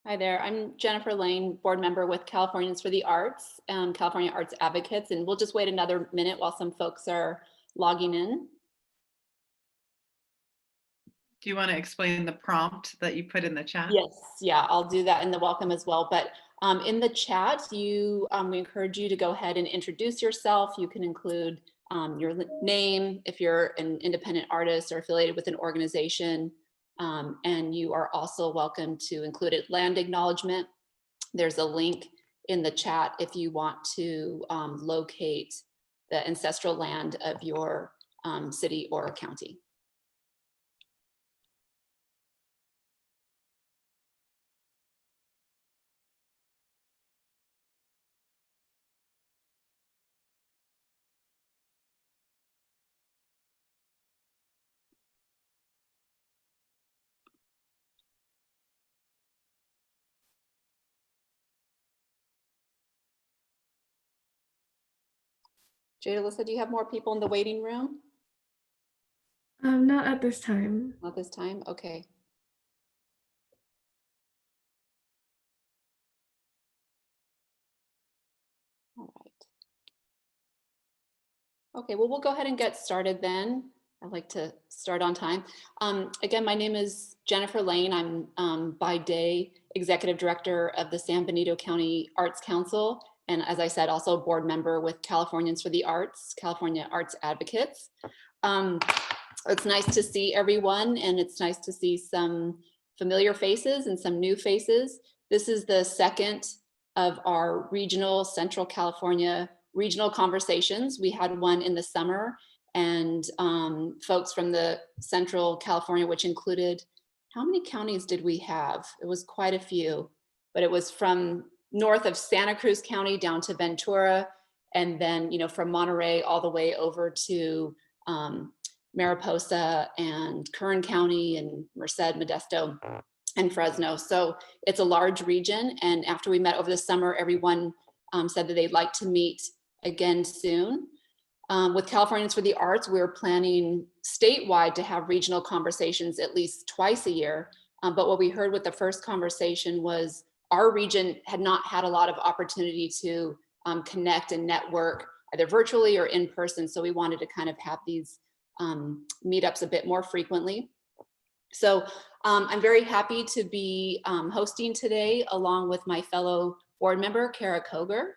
Hi there, I'm Jennifer Lane, board member with Californians for the Arts, California Arts Advocates, and we'll just wait another minute while some folks are logging in. Do you want to explain the prompt that you put in the chat? Yes, yeah, I'll do that in the welcome as well. But in the chat, we encourage you to go ahead and introduce yourself. You can include your name if you're an independent artist or affiliated with an organization. And you are also welcome to include a land acknowledgement. There's a link in the chat if you want to locate the ancestral land of your city or county. Jada, Alyssa, do you have more people in the waiting room? Not at this time. Not this time? Okay. All right. Okay, well, we'll go ahead and get started then. I like to start on time. Again, my name is Jennifer Lane. I'm by day executive director of the San Benito County Arts Council. And as I said, also a board member with Californians for the Arts, California Arts Advocates. It's nice to see everyone, and it's nice to see some familiar faces and some new faces. This is the second of our regional Central California regional conversations. We had one in the summer, and folks from the Central California, which included, how many counties did we have? It was quite a few, but it was from north of Santa Cruz County down to Ventura, and then from Monterey all the way over to Mariposa and Kern County and Merced, Modesto, and Fresno. So it's a large region. And after we met over the summer, everyone said that they'd like to meet again soon. With Californians for the Arts, we're planning statewide to have regional conversations at least twice a year. But what we heard with the first conversation was our region had not had a lot of opportunity to connect and network either virtually or in person. So we wanted to kind of have these meetups a bit more frequently. So I'm very happy to be hosting today along with my fellow board member, Kara Koger,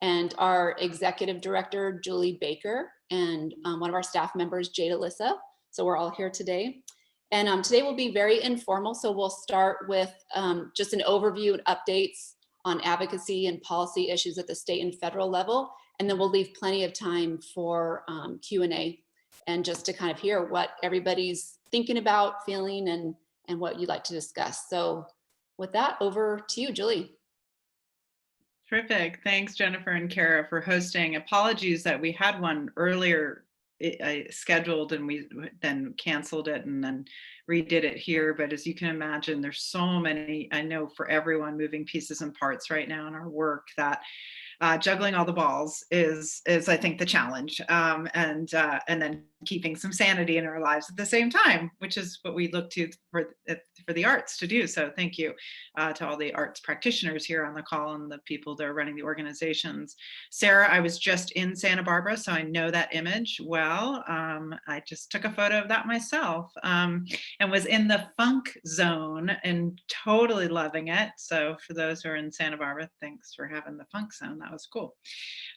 and our executive director, Julie Baker, and one of our staff members, Jada Alyssa. So we're all here today. And today will be very informal. So we'll start with just an overview and updates on advocacy and policy issues at the state and federal level. And then we'll leave plenty of time for Q&A and just to kind of hear what everybody's thinking about, feeling, and what you'd like to discuss. So with that, over to you, Julie. Terrific. Thanks, Jennifer and Kara, for hosting. Apologies that we had one earlier scheduled and we then canceled it and then redid it here. But as you can imagine, there's so many, I know for everyone, moving pieces and parts right now in our work that juggling all the balls is I think the challenge, and then keeping some sanity in our lives at the same time, which is what we look to for the arts to do. So thank you to all the arts practitioners here on the call and the people that are running the organizations. Sarah, I was just in Santa Barbara, so I know that image well. I just took a photo of that myself, and was in the funk zone and totally loving it. So for those who are in Santa Barbara, thanks for having the funk zone. That was cool.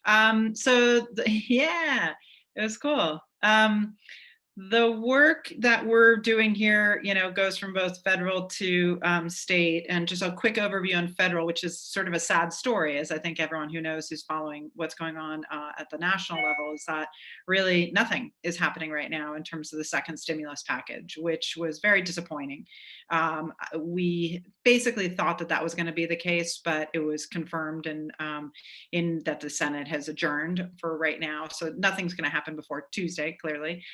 Yeah, it was cool. The work that we're doing here, goes from both federal to state. And just a quick overview on federal, which is sort of a sad story, as I think everyone who knows who's following what's going on at the national level is that really nothing is happening right now in terms of the second stimulus package, which was very disappointing. We basically thought that that was going to be the case, but it was confirmed in that the Senate has adjourned for right now. So nothing's going to happen before Tuesday, clearly.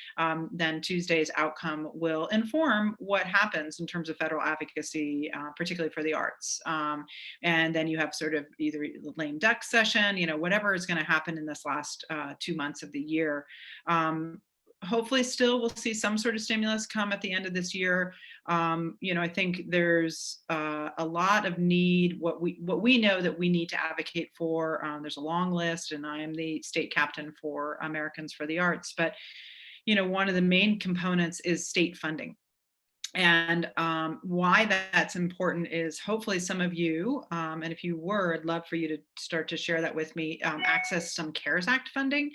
Then Tuesday's outcome will inform what happens in terms of federal advocacy, particularly for the arts. And then you have sort of either the lame duck session, whatever is going to happen in this last 2 months of the year. Hopefully still we'll see some sort of stimulus come at the end of this year. I think there's a lot of need. What we know that we need to advocate for. There's a long list, and I am the state captain for Americans for the Arts. But one of the main components is state funding. And why that's important is hopefully some of you, and if you were, I'd love for you to start to share that with me, access some CARES Act funding.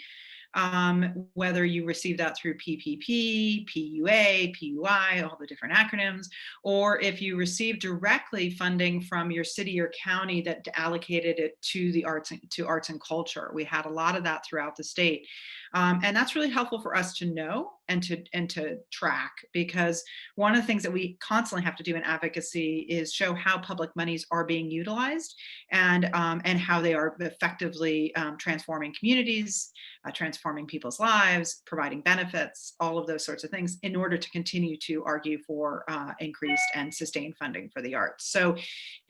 Whether you receive that through PPP, PUA, PUI, all the different acronyms, or if you receive directly funding from your city or county that allocated it to the arts and culture. We had a lot of that throughout the state. And that's really helpful for us to know and to track, because one of the things that we constantly have to do in advocacy is show how public monies are being utilized, and how they are effectively transforming communities, transforming people's lives, providing benefits, all of those sorts of things, in order to continue to argue for increased and sustained funding for the arts. So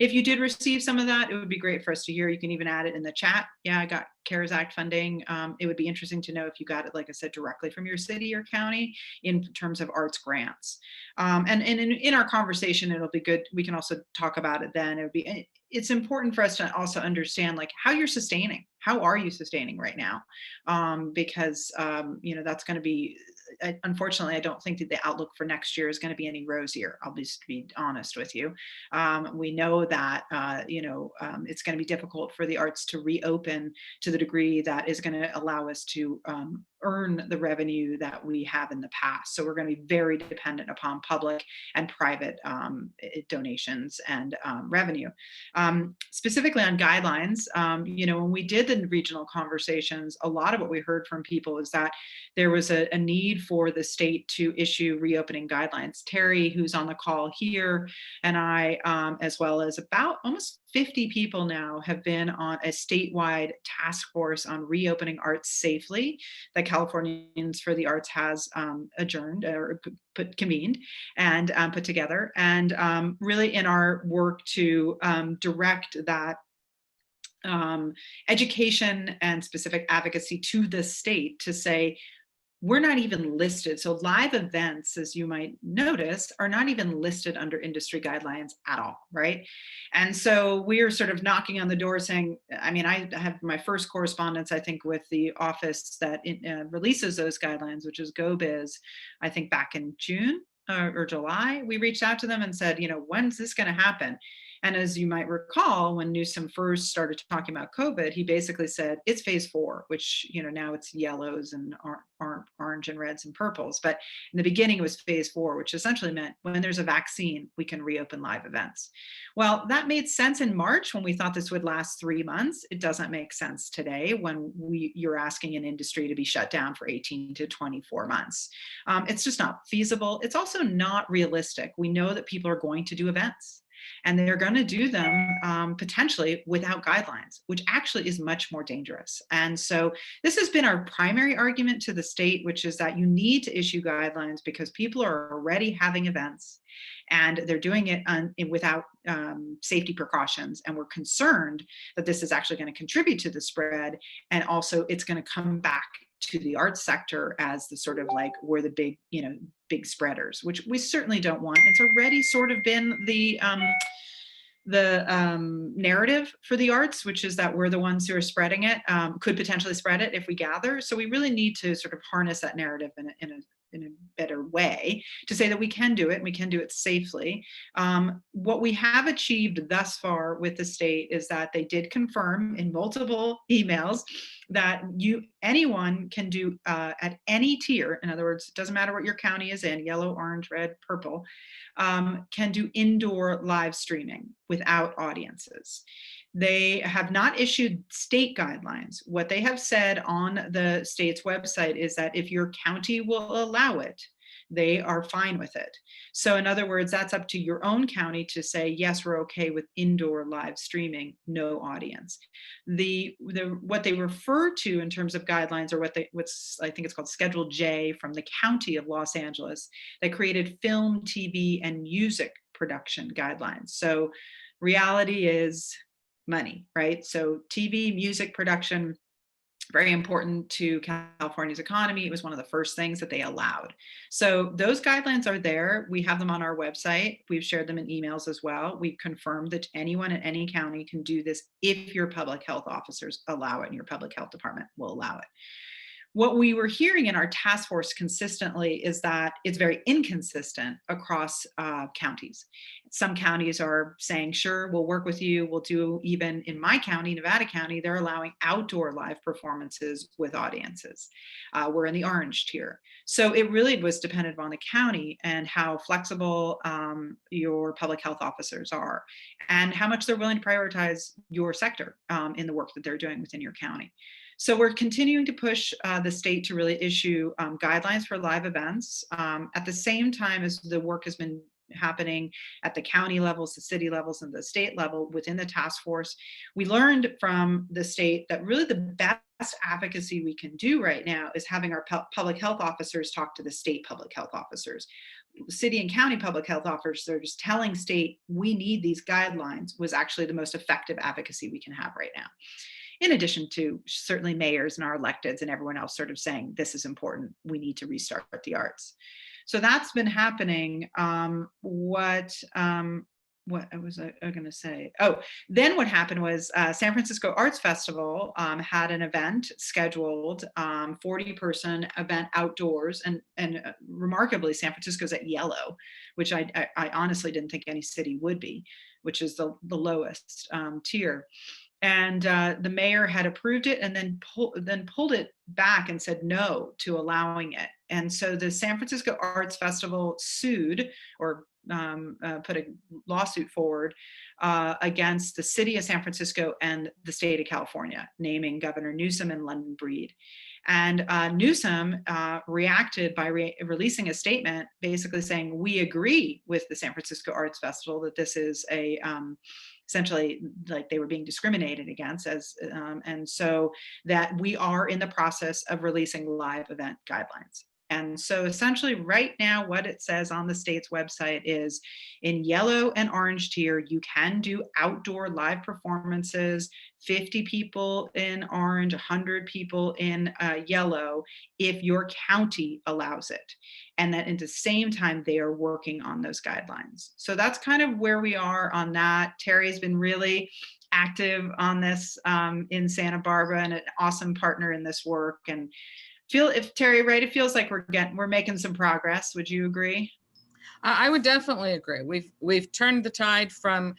if you did receive some of that, it would be great for us to hear. You can even add it in the chat. Yeah, I got CARES Act funding. It would be interesting to know if you got it, like I said, directly from your city or county in terms of arts grants. And in our conversation, it'll be good. We can also talk about it then. It's important for us to also understand like how you're sustaining. How are you sustaining right now? Because that's going to be, unfortunately, I don't think that the outlook for next year is going to be any rosier. I'll just be honest with you. We know that it's going to be difficult for the arts to reopen to the degree that is going to allow us to earn the revenue that we have in the past. So we're going to be very dependent upon public and private donations and revenue. Specifically on guidelines, when we did the regional conversations, a lot of what we heard from people is that there was a need for the state to issue reopening guidelines. Terry, who's on the call here, and I, as well as about almost 50 people now, have been on a statewide task force on reopening arts safely that Californians for the Arts has adjourned or convened and put together. And really in our work to direct that education and specific advocacy to the state to say, we're not even listed. So live events, as you might notice, are not even listed under industry guidelines at all, right? And so we are sort of knocking on the door saying, I have my first correspondence, I think, with the office that releases those guidelines, which is GoBiz, I think back in June or July. We reached out to them and said, when's this going to happen? And as you might recall, when Newsom first started talking about COVID, he basically said it's phase 4, which, now it's yellows and orange and reds and purples. But in the beginning, it was phase 4, which essentially meant when there's a vaccine, we can reopen live events. Well, that made sense in March when we thought this would last 3 months. It doesn't make sense today when you're asking an industry to be shut down for 18 to 24 months. It's just not feasible. It's also not realistic. We know that people are going to do events, and they're going to do them potentially without guidelines, which actually is much more dangerous. And so this has been our primary argument to the state, which is that you need to issue guidelines because people are already having events and they're doing it without safety precautions. And we're concerned that this is actually going to contribute to the spread. And also it's going to come back to the arts sector as the sort of like, we're the big spreaders, which we certainly don't want. It's already sort of been the narrative for the arts, which is that we're the ones who are spreading it, could potentially spread it if we gather. So we really need to sort of harness that narrative in a better way to say that we can do it and we can do it safely. What we have achieved thus far with the state is that they did confirm in multiple emails that anyone can do at any tier. In other words, it doesn't matter what your county is in, yellow, orange, red, purple, can do indoor live streaming without audiences. They have not issued state guidelines. What they have said on the state's website is that if your county will allow it, they are fine with it. So in other words, that's up to your own county to say, yes, we're okay with indoor live streaming, no audience. What they refer to in terms of guidelines, or what's I think it's called Schedule J from the County of Los Angeles, that created film, TV, and music production guidelines. So reality is money, right? So TV, music production, very important to California's economy. It was one of the first things that they allowed. So those guidelines are there. We have them on our website. We've shared them in emails as well. We've confirmed that anyone in any county can do this if your public health officers allow it and your public health department will allow it. What we were hearing in our task force consistently is that it's very inconsistent across counties. Some counties are saying, sure, we'll work with you. We'll do, even in my county, Nevada County, they're allowing outdoor live performances with audiences. We're in the orange tier. So it really was dependent on the county and how flexible your public health officers are and how much they're willing to prioritize your sector in the work that they're doing within your county. So we're continuing to push the state to really issue guidelines for live events at the same time as the work has been happening at the county levels, the city levels, and the state level within the task force. We learned from the state that really the best advocacy we can do right now is having our public health officers talk to the state public health officers. City and county public health officers telling state we need these guidelines was actually the most effective advocacy we can have right now. In addition to certainly mayors and our electeds and everyone else sort of saying, this is important, we need to restart the arts. So that's been happening. What was I going to say? Oh, then what happened was San Francisco Arts Festival had an event scheduled, 40-person event outdoors, and remarkably, San Francisco's at yellow, which I honestly didn't think any city would be, which is the lowest tier. And the mayor had approved it and then pulled it back and said no to allowing it. And so the San Francisco Arts Festival sued or put a lawsuit forward against the city of San Francisco and the state of California, naming Governor Newsom and London Breed. And Newsom reacted by releasing a statement basically saying, we agree with the San Francisco Arts Festival that this is a essentially like they were being discriminated against and so that we are in the process of releasing live event guidelines. And so essentially right now, what it says on the state's website is in yellow and orange tier, you can do outdoor live performances, 50 people in orange, 100 people in yellow, if your county allows it. And that at the same time, they are working on those guidelines. So that's kind of where we are on that. Terry's been really active on this in Santa Barbara and an awesome partner in this work. And Terry, right, it feels like we're making some progress. Would you agree? I would definitely agree. We've turned the tide from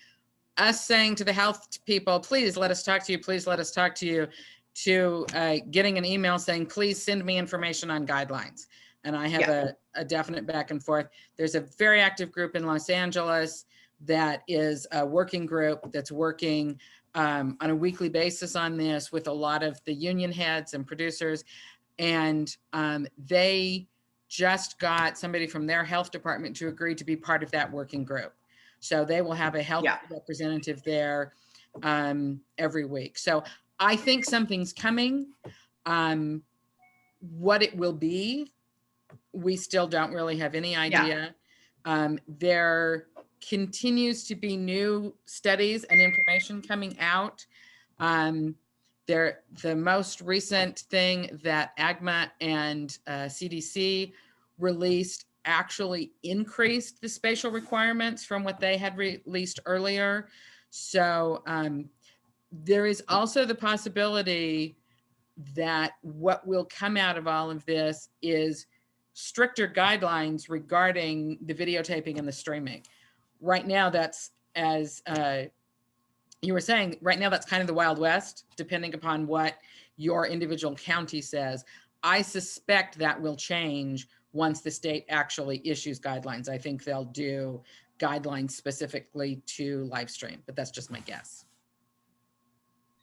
us saying to the health people, please let us talk to you, please let us talk to you, to getting an email saying, please send me information on guidelines. And I have a definite back and forth. There's a very active group in Los Angeles that is a working group that's working on a weekly basis on this with a lot of the union heads and producers. And they just got somebody from their health department to agree to be part of that working group. So they will have a health representative there every week. So I think something's coming. What it will be, we still don't really have any idea. There continues to be new studies and information coming out. The most recent thing that AGMA and CDC released actually increased the spatial requirements from what they had released earlier. So there is also the possibility that what will come out of all of this is stricter guidelines regarding the videotaping and the streaming. Right now, that's, as you were saying, right now that's kind of the Wild West, depending upon what your individual county says. I suspect that will change once the state actually issues guidelines. I think they'll do guidelines specifically to live stream, but that's just my guess.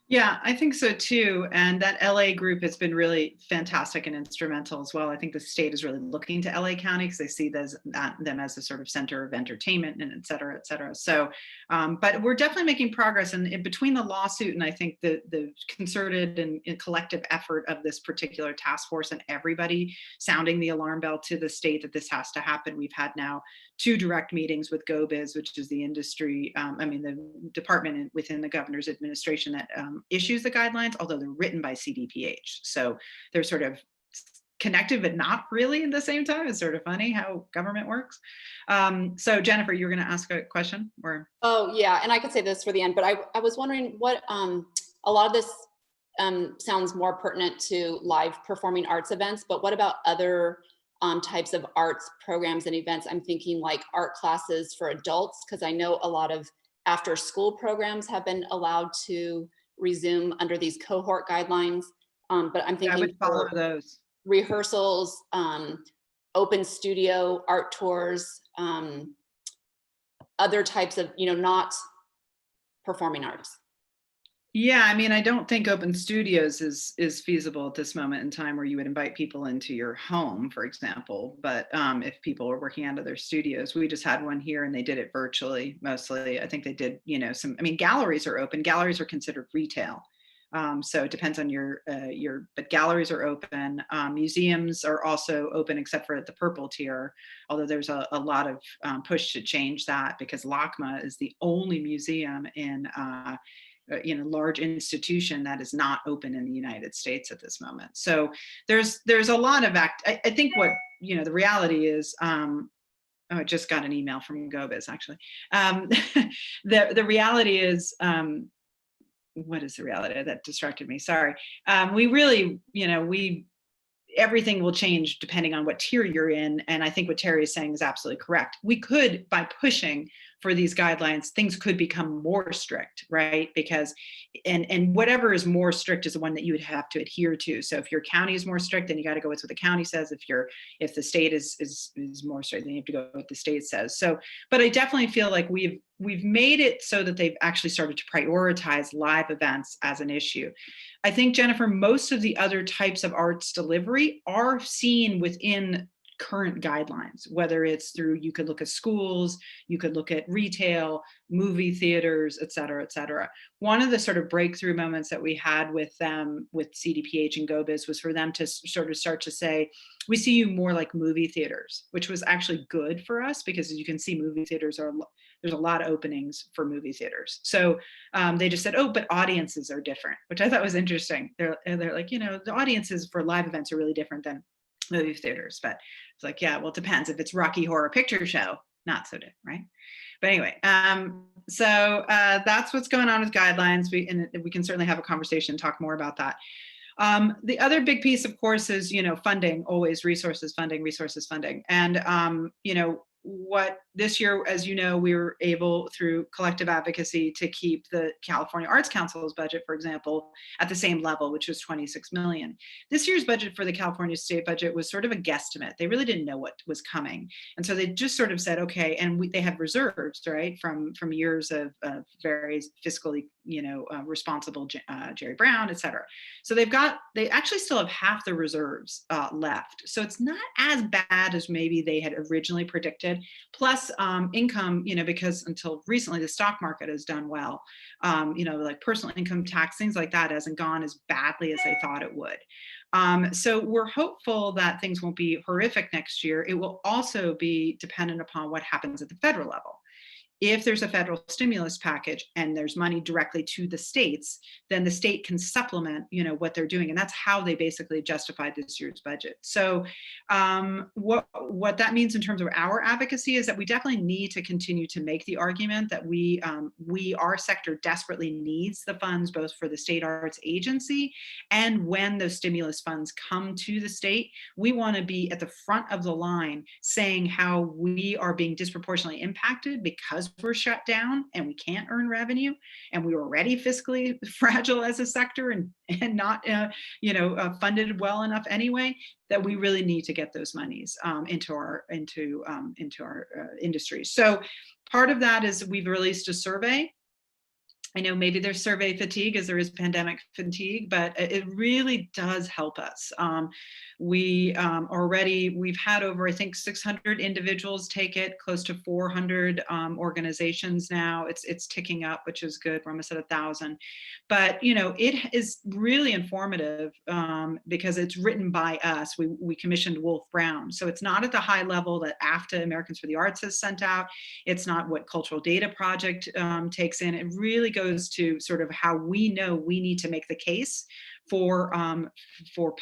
Yeah, I think so too. And that LA group has been really fantastic and instrumental as well. I think the state is really looking to LA County because they see them as a sort of center of entertainment and et cetera, et cetera. So, but we're definitely making progress. And in between the lawsuit and I think the concerted and collective effort of this particular task force and everybody sounding the alarm bell to the state that this has to happen, we've had now two direct meetings with GoBiz, which is the industry, the department within the governor's administration that issues the guidelines, although they're written by CDPH. So they're sort of connected, but not really at the same time. It's sort of funny how government works. So Jennifer, you're going to ask a question, or? Oh yeah, and I could say this for the end, but I was wondering what, a lot of this sounds more pertinent to live performing arts events, but what about other types of arts programs and events? I'm thinking like art classes for adults, because I know a lot of after school programs have been allowed to resume under these cohort guidelines. But I'm thinking I would follow those. Rehearsals, open studio, art tours, other types of, not performing arts. Yeah, I mean, I don't think open studios is feasible at this moment in time, where you would invite people into your home, for example. But if people are working out of their studios, we just had one here and they did it virtually mostly. I think they did, galleries are open. Galleries are considered retail. So it depends on but galleries are open. Museums are also open, except for at the purple tier, although there's a lot of push to change that, because LACMA is the only museum in large institution that is not open in the United States at this moment. So there's a lot of I think what, the reality is, I just got an email from GoBiz actually. The reality is, what is the reality? That distracted me, sorry. We really, everything will change depending on what tier you're in. And I think what Terry is saying is absolutely correct. We could, by pushing for these guidelines, things could become more strict, right? Because, and whatever is more strict is the one that you would have to adhere to. So if your county is more strict, then you got to go with what the county says. If the state is more strict, then you have to go with what the state says. So, but I definitely feel like we've made it so that they've actually started to prioritize live events as an issue. I think, Jennifer, most of the other types of arts delivery are seen within current guidelines, whether it's through, you could look at schools, you could look at retail, movie theaters, et cetera, et cetera. One of the sort of breakthrough moments that we had with them, with CDPH and GoBiz, was for them to sort of start to say, we see you more like movie theaters, which was actually good for us, because as you can see, movie theaters there's a lot of openings for movie theaters. So they just said, oh, but audiences are different, which I thought was interesting. They're like, the audiences for live events are really different than movie theaters. But it's like, yeah, well, it depends. If it's Rocky Horror Picture Show, not so different, right? But anyway, so that's what's going on with guidelines. We can certainly have a conversation, talk more about that. The other big piece, of course, is, funding, always resources funding. And, what this year, as you know, we were able, through collective advocacy, to keep the California Arts Council's budget, for example, at the same level, which was $26 million. This year's budget for the California state budget was sort of a guesstimate. They really didn't know what was coming. And so they just sort of said, okay, and they had reserves, right, from years of very fiscally, responsible Jerry Brown, et cetera. So they actually still have half the reserves left. So it's not as bad as maybe they had originally predicted. Plus income, because until recently the stock market has done well, like personal income tax, things like that hasn't gone as badly as they thought it would. So we're hopeful that things won't be horrific next year. It will also be dependent upon what happens at the federal level. If there's a federal stimulus package and there's money directly to the states, then the state can supplement, what they're doing. And that's how they basically justified this year's budget. So what that means in terms of our advocacy is that we definitely need to continue to make the argument that our sector desperately needs the funds, both for the state arts agency, and when those stimulus funds come to the state, we want to be at the front of the line saying how we are being disproportionately impacted because we're shut down and we can't earn revenue, and we were already fiscally fragile as a sector and not funded well enough anyway, that we really need to get those monies into our industry. So part of that is we've released a survey I know maybe there's survey fatigue as there is pandemic fatigue, but it really does help us. We've had over, I think, 600 individuals take it, close to 400 organizations now. It's ticking up, which is good. We're almost at 1,000. But, you know, it is really informative because it's written by us. We commissioned Wolf Brown. So it's not at the high level that AFTA, Americans for the Arts, has sent out. It's not what Cultural Data Project takes in. It really goes to sort of how we know we need to make the case for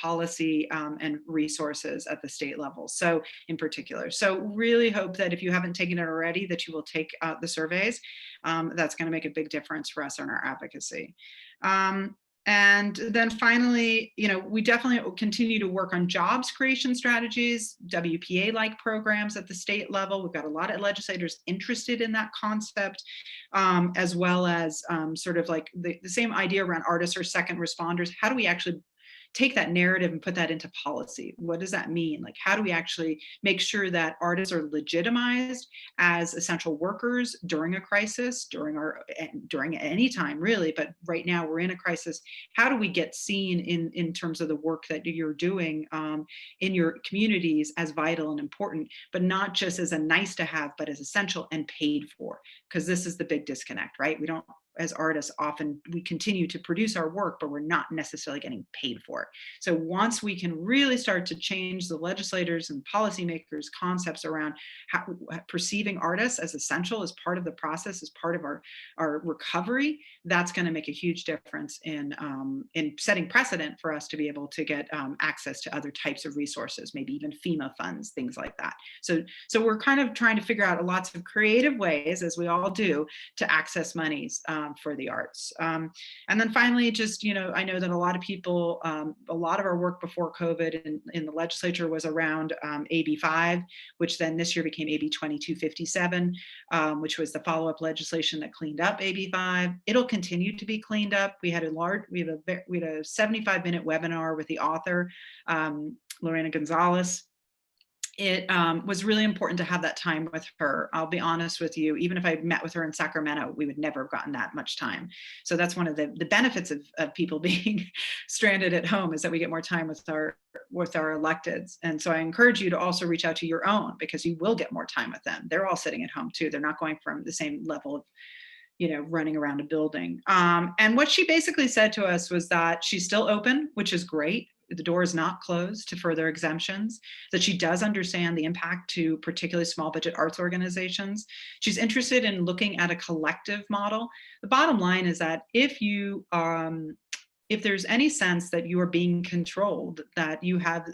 policy and resources at the state level. So in particular, so really hope that if you haven't taken it already, that you will take the surveys. That's going to make a big difference for us in our advocacy. And then finally, you know, we definitely will continue to work on jobs creation strategies, WPA-like programs at the state level. We've got a lot of legislators interested in that concept, as well as sort of like the same idea around artists or second responders. How do we actually take that narrative and put that into policy? What does that mean? Like, how do we actually make sure that artists are legitimized as essential workers during a crisis, during any time really, but right now we're in a crisis. How do we get seen in terms of the work that you're doing in your communities as vital and important, but not just as a nice to have, but as essential and paid for? Because this is the big disconnect, right? We don't, as artists, often we continue to produce our work, but we're not necessarily getting paid for it. So once we can really start to change the legislators and policymakers' concepts around perceiving artists as essential, as part of the process, as part of our recovery, that's going to make a huge difference in setting precedent for us to be able to get access to other types of resources, maybe even FEMA funds, things like that. So we're kind of trying to figure out lots of creative ways, as we all do, to access monies for the arts. And then finally, just, you know, I know that a lot of people, a lot of our work before COVID in the legislature was around AB 5, which then this year became AB 2257, which was the follow-up legislation that cleaned up AB 5. It'll continue to be cleaned up. We had a 75-minute webinar with the author, Lorena Gonzalez. It was really important to have that time with her. I'll be honest with you, even if I met with her in Sacramento, we would never have gotten that much time. So that's one of the benefits of people being stranded at home, is that we get more time with our electeds. And so I encourage you to also reach out to your own, because you will get more time with them. They're all sitting at home too. They're not going from the same level of, you know, running around a building. And what she basically said to us was that she's still open, which is great. The door is not closed to further exemptions, that she does understand the impact to particularly small budget arts organizations. She's interested in looking at a collective model. The bottom line is that if there's any sense that you are being controlled, that you have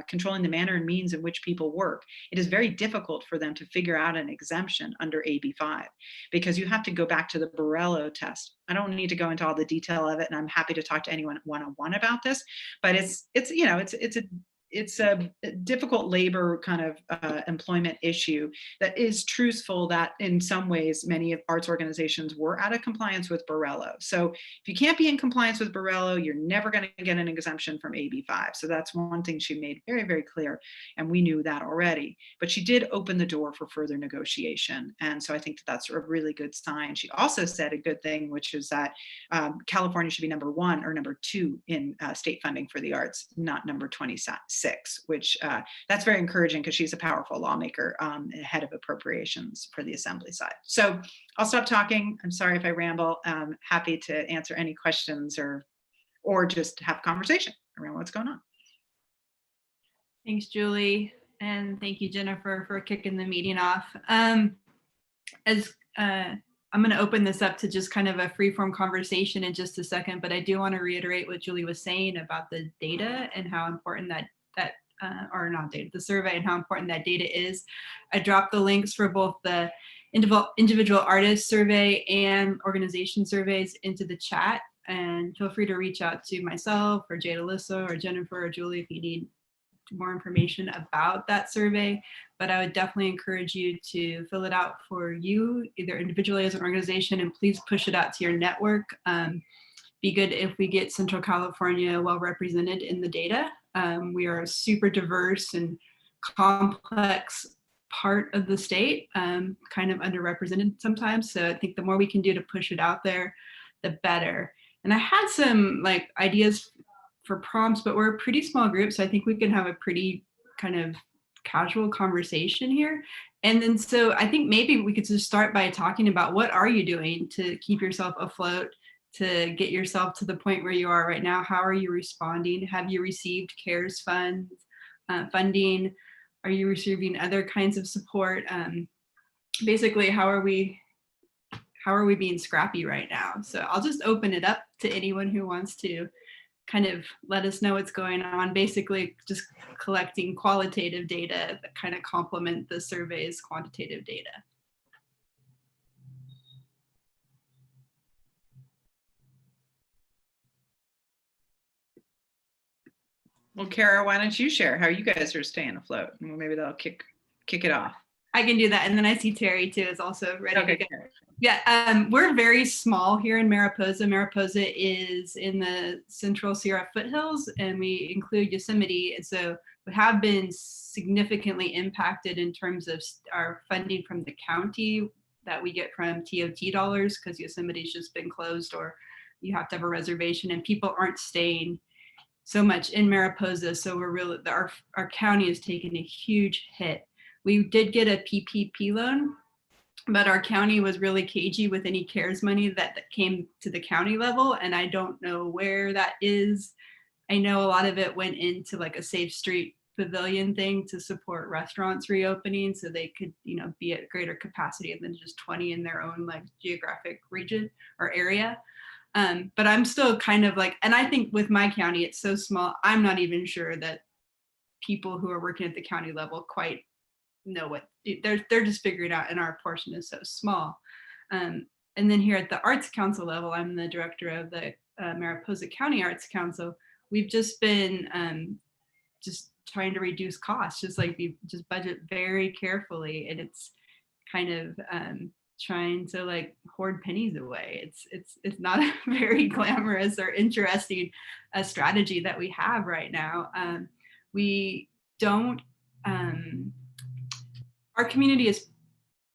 controlling the manner and means in which people work, it is very difficult for them to figure out an exemption under AB 5, because you have to go back to the Borrello test. I don't need to go into all the detail of it, and I'm happy to talk to anyone one-on-one about this, but it's a difficult labor kind of employment issue that is truthful, that in some ways many of arts organizations were out of compliance with Borrello. So if you can't be in compliance with Borrello, you're never going to get an exemption from AB 5. So that's one thing she made very, very clear, and we knew that already. But she did open the door for further negotiation, and so I think that's a really good sign. She also said a good thing, which is that California should be number 1 or number 2 in state funding for the arts, not number 26. Which that's very encouraging, because she's a powerful lawmaker, head of appropriations for the assembly side. So I'll stop talking. I'm sorry if I ramble. Happy to answer any questions or just have a conversation around what's going on. Thanks, Julie. And thank you, Jennifer, for kicking the meeting off. I'm going to open this up to just kind of a free-form conversation in just a second, but I do want to reiterate what Julie was saying about the data and how important the survey and how important that data is. I dropped the links for both the individual artist survey and organization surveys into the chat, and feel free to reach out to myself or Jade Alyssa or Jennifer or Julie if you need more information about that survey. But I would definitely encourage you to fill it out for you, either individually as an organization, and please push it out to your network. Be good if we get Central California well represented in the data. We are a super diverse and complex part of the state, kind of underrepresented sometimes. So I think the more we can do to push it out there, the better. And I had some like ideas for prompts, but we're a pretty small group, so I think we can have a pretty kind of casual conversation here. And then so I think maybe we could just start by talking about what are you doing to keep yourself afloat, to get yourself to the point where you are right now. How are you responding? Have you received CARES funds, funding? Are you receiving other kinds of support? Basically, how are we being scrappy right now? So I'll just open it up to anyone who wants to kind of let us know what's going on. Basically, just collecting qualitative data that kind of complement the survey's quantitative data. Well, Kara, why don't you share how you guys are staying afloat? And maybe that'll kick it off. I can do that. And then I see Terry too is also ready Okay, to go. Yeah, we're very small here in Mariposa. Mariposa is in the Central Sierra foothills, and we include Yosemite. And so we have been significantly impacted in terms of our funding from the county that we get from TOT dollars, because Yosemite's just been closed, or you have to have a reservation, and people aren't staying so much in Mariposa. So we're really, our county is taking a huge hit. We did get a PPP loan, but our county was really cagey with any CARES money that came to the county level. And I don't know where that is. I know a lot of it went into like a Safe Street Pavilion thing to support restaurants reopening, so they could, you know, be at greater capacity than just 20 in their own like geographic region or area. But I'm still kind of like, and I think with my county, it's so small, I'm not even sure that people who are working at the county level quite know what they're just figuring out, and our portion is so small. And then here at the Arts Council level, I'm the director of the Mariposa County Arts Council. We've just been just trying to reduce costs, just like we just budget very carefully, and it's kind of trying to like hoard pennies away. It's not a very glamorous or interesting strategy that we have right now. We don't. Our community is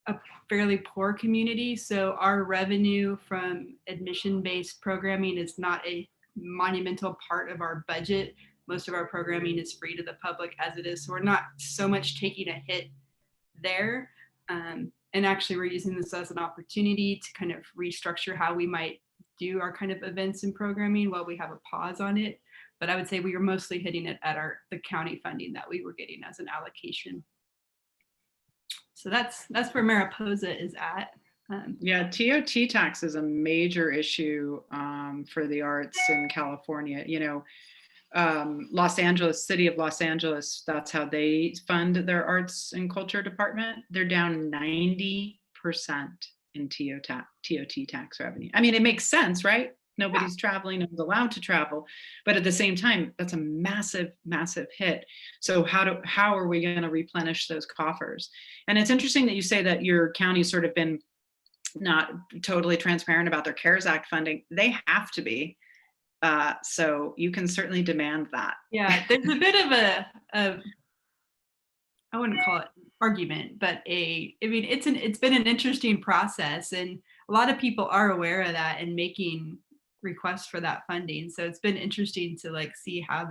a fairly poor community, so our revenue from admission-based programming is not a monumental part of our budget. Most of our programming is free to the public as it is, so we're not so much taking a hit there. And actually, we're using this as an opportunity to kind of restructure how we might do our kind of events and programming while we have a pause on it. But I would say we are mostly hitting it at the county funding that we were getting as an allocation. So that's where Mariposa is at. Yeah, TOT tax is a major issue for the arts in California. You know, Los Angeles, city of Los Angeles, that's how they fund their arts and culture department. They're down 90% in TOT tax revenue. I mean, it makes sense, right? Nobody's traveling, nobody's allowed to travel, but at the same time, that's a massive, massive hit. So how are we going to replenish those coffers? And it's interesting that you say that your county's sort of been not totally transparent about their CARES Act funding. They have to be. So you can certainly demand that. Yeah, there's a bit of a I wouldn't call it argument, but I mean, it's been an interesting process, and a lot of people are aware of that and making requests for that funding. So it's been interesting to like see how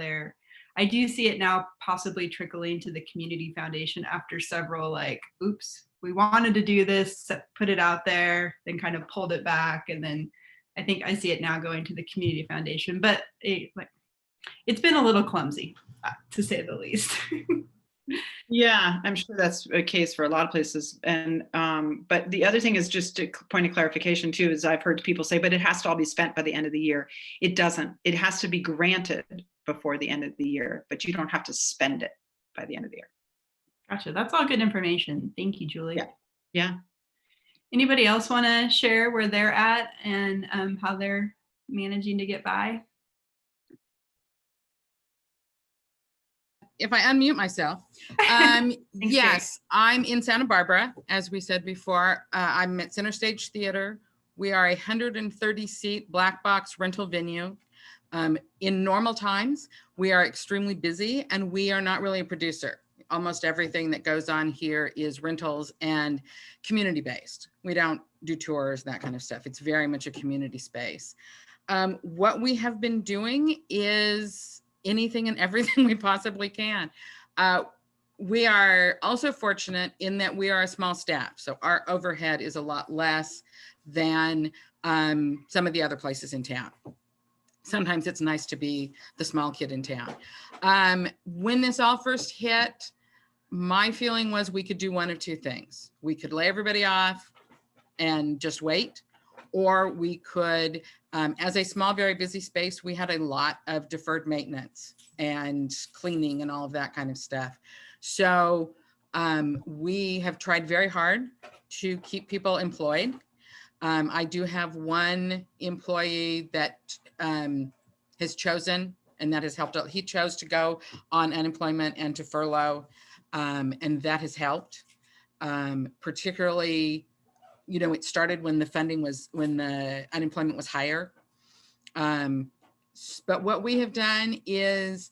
I do see it now possibly trickling to the community foundation after several like, oops, we wanted to do this, put it out there, then kind of pulled it back. And then I think I see it now going to the community foundation, but it's been a little clumsy, to say the least. Yeah, I'm sure that's a case for a lot of places. And but the other thing is, just a point of clarification too, is I've heard people say, but it has to all be spent by the end of the year. It doesn't. It has to be granted before the end of the year, but you don't have to spend it by the end of the year. Gotcha. That's all good information. Thank you, Julie. Yeah. Yeah. Anybody else want to share where they're at and how they're managing to get by? If I unmute myself, yes, I'm in Santa Barbara, as we said before. I'm at Center Stage Theater. We are a 130-seat black box rental venue. In normal times, we are extremely busy, and we are not really a producer. almost everything that goes on here is rentals and community-based. We don't do tours, that kind of stuff. It's very much a community space. What we have been doing is anything and everything we possibly can. We are also fortunate in that we are a small staff, so our overhead is a lot less than some of the other places in town. Sometimes it's nice to be the small kid in town. When this all first hit, my feeling was we could do one of two things. We could lay everybody off and just wait, or we could, as a small, very busy space, we had a lot of deferred maintenance and cleaning and all of that kind of stuff. So we have tried very hard to keep people employed. I do have one employee that has chosen, and that has helped. He chose to go on unemployment and to furlough, and that has helped. Particularly, you know, it started when the unemployment was higher. But what we have done is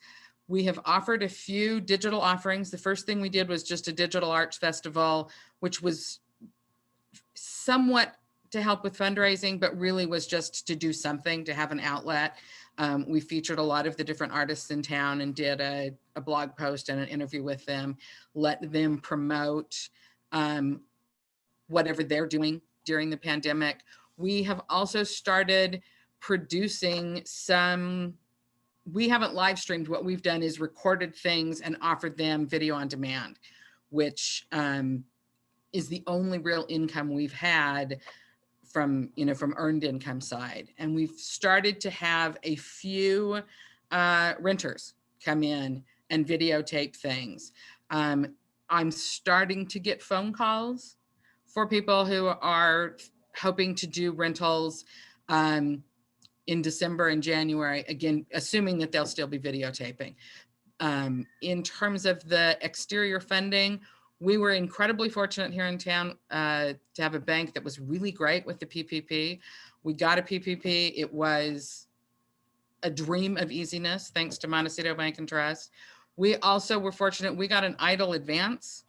we have offered a few digital offerings. The first thing we did was just a digital arts festival, which was somewhat to help with fundraising, but really was just to do something, to have an outlet. We featured a lot of the different artists in town and did a blog post and an interview with them, let them promote whatever they're doing during the pandemic. We have also started producing we haven't live streamed. What we've done is recorded things and offered them video on demand, which is the only real income we've had from earned income side. And we've started to have a few renters come in and videotape things. I'm starting to get phone calls for people who are hoping to do rentals in December and January, again, assuming that they'll still be videotaping. In terms of the exterior funding, we were incredibly fortunate here in town to have a bank that was really great with the PPP. We got a PPP. It was a dream of easiness, thanks to Montecito Bank and Trust. We also were fortunate. We got an EIDL advance,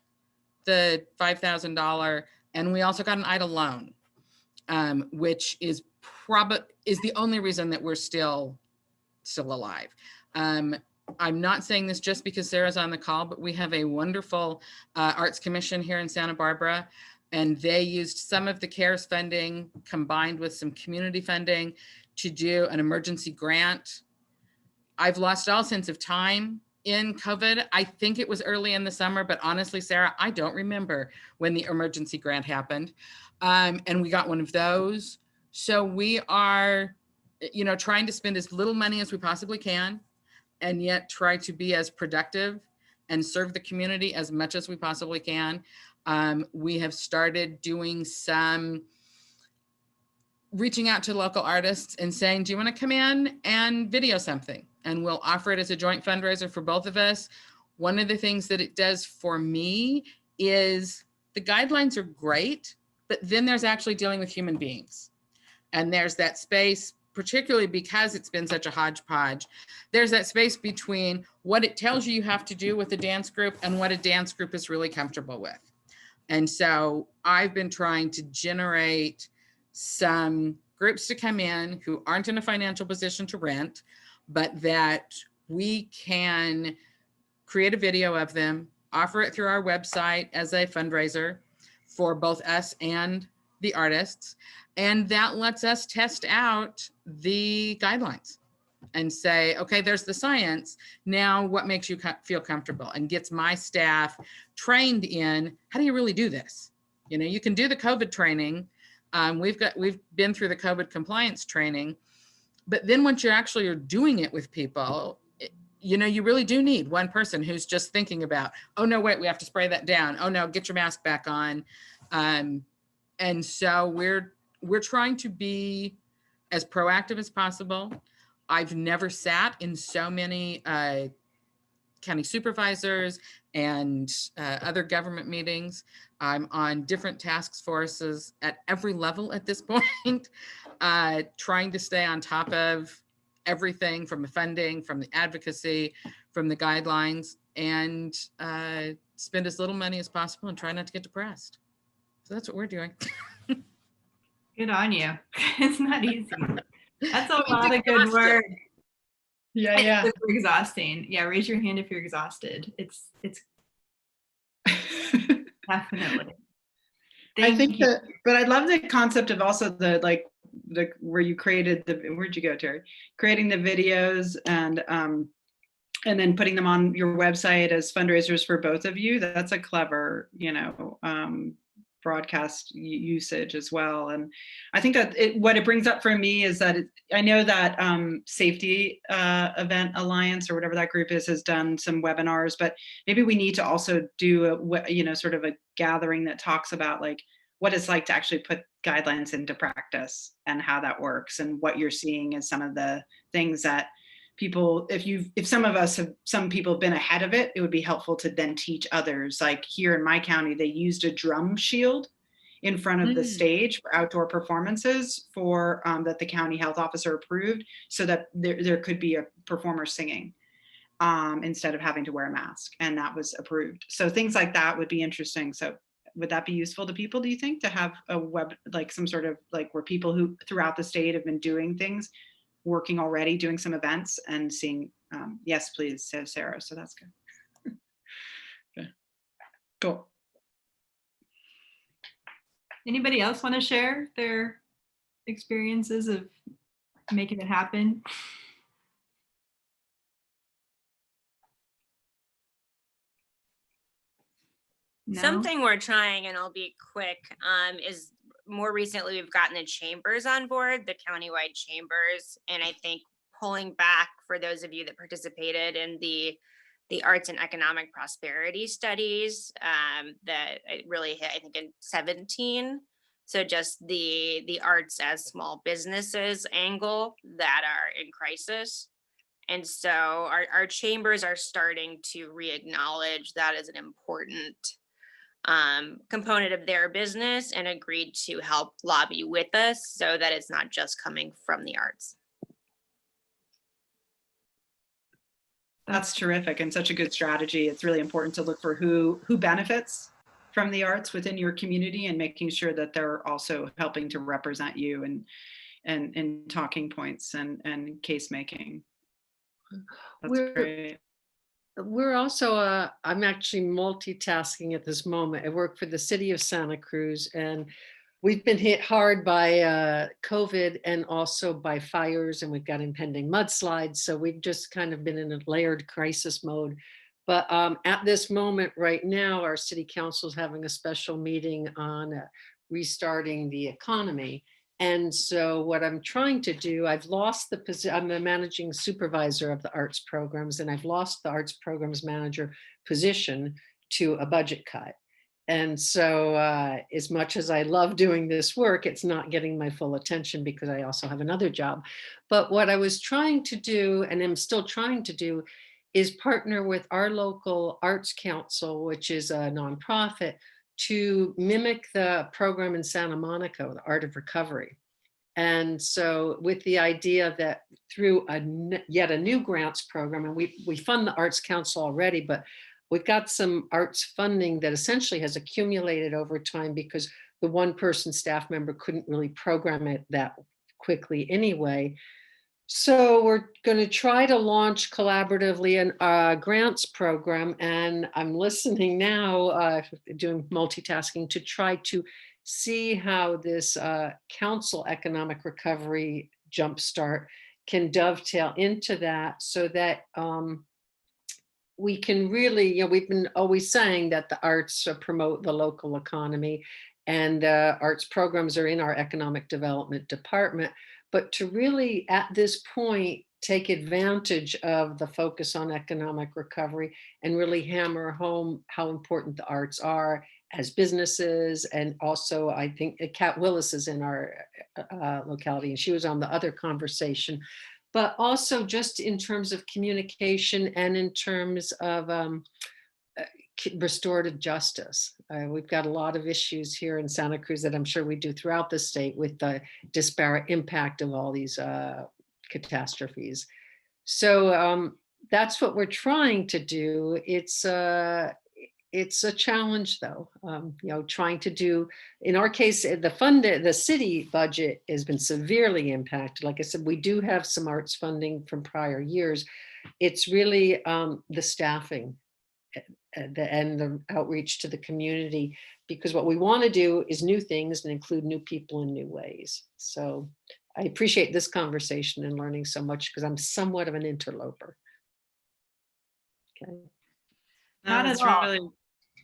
the $5,000, and we also got an EIDL loan, which is the only reason that we're still alive. I'm not saying this just because Sarah's on the call, but we have a wonderful arts commission here in Santa Barbara, and they used some of the CARES funding combined with some community funding to do an emergency grant. I've lost all sense of time in COVID. I think it was early in the summer, but honestly, Sarah, I don't remember when the emergency grant happened. And we got one of those. So we are, trying to spend as little money as we possibly can, and yet try to be as productive and serve the community as much as we possibly can. We have started doing some reaching out to local artists and saying, do you want to come in and video something? And we'll offer it as a joint fundraiser for both of us. One of the things that it does for me is the guidelines are great, but then there's actually dealing with human beings. And there's that space, particularly because it's been such a hodgepodge, there's that space between what it tells you you have to do with a dance group and what a dance group is really comfortable with. And so I've been trying to generate some groups to come in who aren't in a financial position to rent, but that we can create a video of them, offer it through our website as a fundraiser for both us and the artists. And that lets us test out the guidelines and say, okay, there's the science. Now what makes you feel comfortable, and gets my staff trained in how do you really do this? You can do the COVID training. We've been through the COVID compliance training, but then once you actually are doing it with people, you really do need one person who's just thinking about, oh no, wait, we have to spray that down. Oh no, get your mask back on. And so we're trying to be as proactive as possible. I've never sat in so many county supervisors and other government meetings. I'm on different task forces at every level at this point, trying to stay on top of everything from the funding, from the advocacy, from the guidelines and spend as little money as possible and try not to get depressed. So that's what we're doing. Good on you. It's not easy. That's a It's lot of good exhausting. work. Yeah, yeah. It's super exhausting. Yeah, raise your hand if you're exhausted. It's definitely. I Thank think you. that, but I love the concept of also the where you created where'd you go, Terry? Creating the videos and then putting them on your website as fundraisers for both of you. That's a clever, broadcast usage as well. And I think that what it brings up for me is that I know that Safety Event Alliance or whatever that group is has done some webinars, but maybe we need to also do sort of a gathering that talks about like what it's like to actually put guidelines into practice and how that works and what you're seeing as some of the things that people, if some people have been ahead of it, it would be helpful to then teach others. Like here in my county, they used a drum shield in front of the stage for outdoor performances for that the county health officer approved, so that there could be a performer singing instead of having to wear a mask, and that was approved. So things like that would be interesting. So would that be useful to people, do you think, to have a web, like some sort of like where people who throughout the state have been doing things, working already, doing some events and seeing, yes, please, says Sarah. So that's good. Okay, cool. Anybody else want to share their experiences of making it happen? No? Something we're trying, and I'll be quick, is more recently we've gotten the chambers on board, the countywide chambers, and I think pulling back for those of you that participated in the arts and economic prosperity studies that it really hit, I think, in 17. So just the arts as small businesses angle that are in crisis. And so our chambers are starting to re-acknowledge that as an important component of their business and agreed to help lobby with us so that it's not just coming from the arts. That's terrific and such a good strategy. It's really important to look for who benefits from the arts within your community and making sure that they're also helping to represent you and talking points and case making. That's great. We're also, I'm actually multitasking at this moment. I work for the city of Santa Cruz, and we've been hit hard by COVID and also by fires, and we've got impending mudslides. So we've just kind of been in a layered crisis mode. But at this moment right now, our city council is having a special meeting on restarting the economy. And so what I'm trying to do, I've lost the position, I'm the managing supervisor of the arts programs, and I've lost the arts programs manager position to a budget cut. And so as much as I love doing this work, it's not getting my full attention because I also have another job. But what I was trying to do, and I'm still trying to do, is partner with our local arts council, which is a nonprofit, to mimic the program in Santa Monica, the Art of Recovery. And so with the idea that through yet a new grants program, and we fund the Arts Council already, but we've got some arts funding that essentially has accumulated over time because the one person staff member couldn't really program it that quickly anyway. So we're going to try to launch collaboratively a grants program, and I'm listening now, doing multitasking to try to see how this council economic recovery jumpstart can dovetail into that, so that we can really, we've been always saying that the arts promote the local economy, and arts programs are in our economic development department. But to really, at this point, take advantage of the focus on economic recovery and really hammer home how important the arts are as businesses. And also, I think Kat Willis is in our locality, and she was on the other conversation. But also just in terms of communication and in terms of restorative justice. We've got a lot of issues here in Santa Cruz that I'm sure we do throughout the state with the disparate impact of all these catastrophes. So that's what we're trying to do. It's a challenge though, trying to do, in our case, the city budget has been severely impacted. Like I said, we do have some arts funding from prior years. It's really the staffing and the outreach to the community, because what we want to do is new things and include new people in new ways. So I appreciate this conversation and learning so much, because I'm somewhat of an interloper. Okay. Not That's at all. really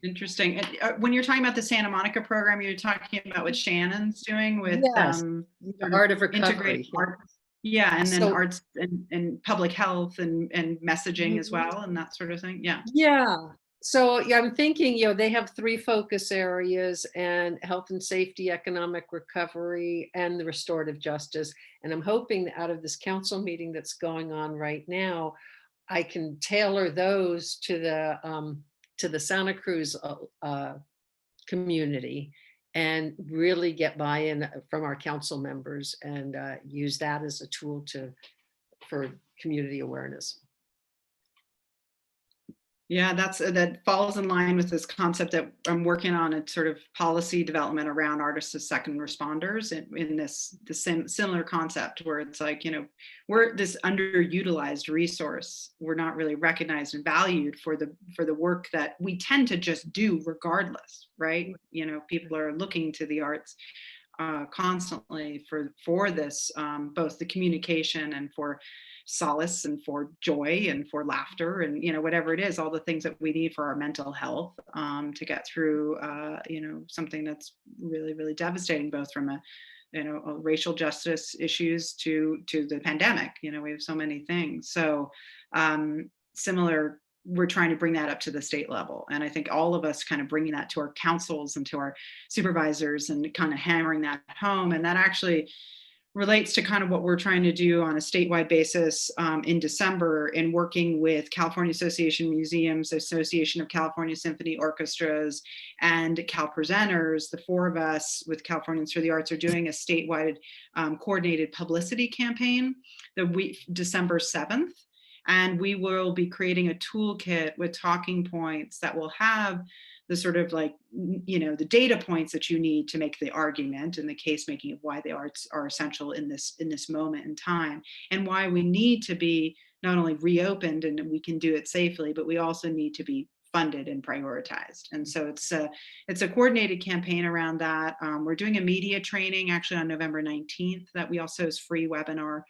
interesting. And, when you're talking about the Santa Monica program, you're talking about what Shannon's doing with Yes, sort the art of integrated recovery. art. Yeah, and then So- arts and public health and messaging as Mhm. well, and that sort of thing. Yeah. Yeah. So yeah, I'm thinking, they have 3 focus areas, and health and safety, economic recovery, and the restorative justice. And I'm hoping that out of this council meeting that's going on right now, I can tailor those to the Santa Cruz community, and really get buy-in from our council members, and use that as a tool for community awareness. Yeah, that falls in line with this concept that I'm working on, a sort of policy development around artists as second responders in the same similar concept, where it's like, we're this underutilized resource. We're not really recognized and valued for the work that we tend to just do regardless, right? People are looking to the arts constantly for this, both the communication and for solace and for joy and for laughter and whatever it is, all the things that we need for our mental health, to get through something that's really, really devastating, both from a racial justice issues to the pandemic. We have so many things. So similar, we're trying to bring that up to the state level, and I think all of us kind of bringing that to our councils and to our supervisors and kind of hammering that home. And that actually relates to kind of what we're trying to do on a statewide basis in December, in working with California Association of Museums, Association of California Symphony Orchestras, and Cal Presenters. The 4 of us with Californians for the Arts are doing a statewide coordinated publicity campaign the week December 7th. And we will be creating a toolkit with talking points that will have the sort of the data points that you need to make the argument and the case making of why the arts are essential in this moment in time, and why we need to be not only reopened and we can do it safely, but we also need to be funded and prioritized. And so it's a coordinated campaign around that. We're doing a media training actually on November 19th that we also is free webinar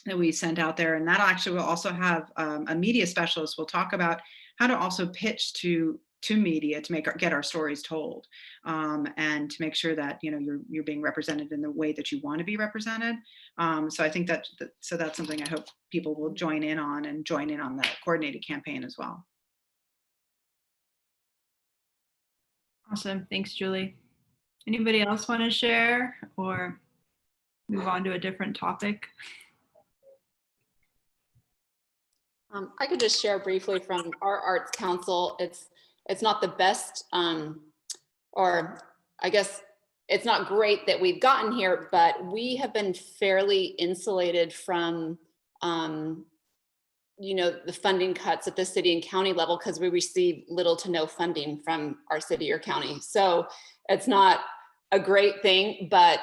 that we sent out there. And that actually will also have a media specialist will talk about how to also pitch to media to get our stories told, and to make sure that you're being represented in the way that you want to be represented. So I think that's something I hope people will join in on the coordinated campaign as well. Awesome. Thanks, Julie. Anybody else want to share or move on to a different topic? I could just share briefly from our Arts Council. It's not the best, or I guess it's not great that we've gotten here, but we have been fairly insulated from, the funding cuts at the city and county level, because we receive little to no funding from our city or county. So it's not a great thing, but